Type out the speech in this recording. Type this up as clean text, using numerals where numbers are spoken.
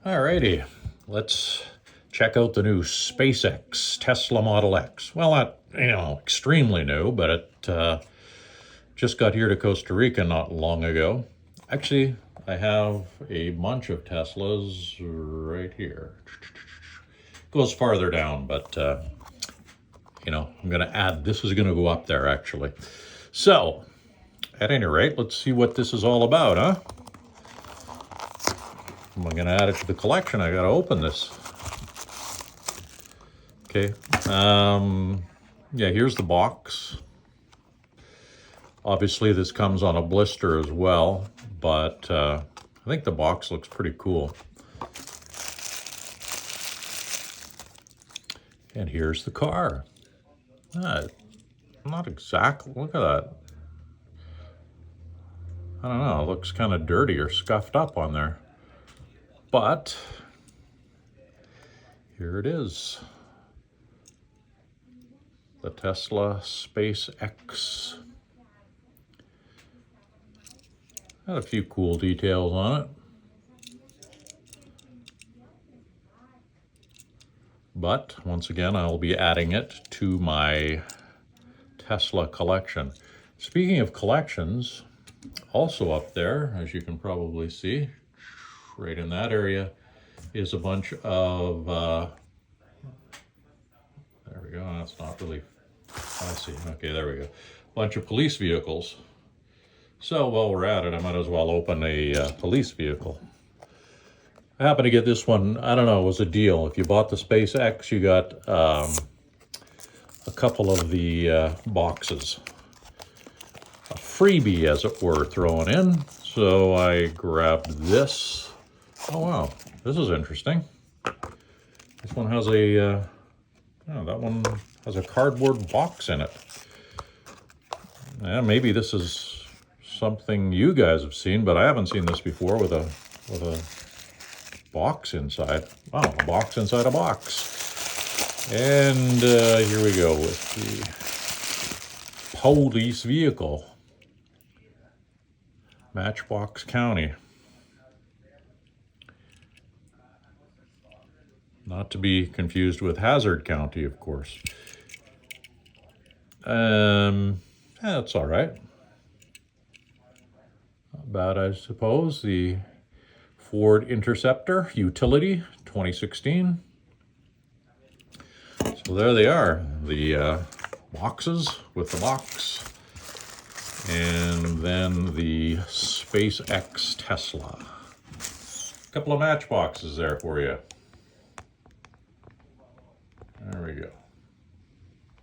Alrighty, let's check out the new SpaceX Tesla Model X. Well, not, extremely new, but it just got here to Costa Rica not long ago. Actually, I have a bunch of Teslas right here. Goes farther down, but I'm going to add, this is going to go up there actually. So, at any rate, let's see what this is all about, huh? I'm going to add it to the collection. I got to open this. Okay. Yeah, here's the box. Obviously, this comes on a blister as well, but I think the box looks pretty cool. And here's the car. Not exactly. Look at that. I don't know. It looks kind of dirty or scuffed up on there. But here it is. The Tesla SpaceX. Got a few cool details on it. But once again, I'll be adding it to my Tesla collection. Speaking of collections, also up there, as you can probably see, right in that area, is a bunch of, there we go, that's not really, I see, okay, there we go. Bunch of police vehicles. So while we're at it, I might as well open a police vehicle. I happened to get this one, I don't know, it was a deal. If you bought the SpaceX, you got a couple of the boxes. A freebie, as it were, thrown in. So I grabbed this. Oh, wow, this is interesting. This one has a, that one has a cardboard box in it. Yeah, maybe this is something you guys have seen, but I haven't seen this before with a box inside. Wow, a box inside a box. And here we go with the police vehicle. Matchbox County. Not to be confused with Hazard County, of course. That's all right. Not bad, I suppose. The Ford Interceptor Utility 2016. So there they are, the boxes with the box. And then the SpaceX Tesla. A couple of matchboxes there for you. There we go.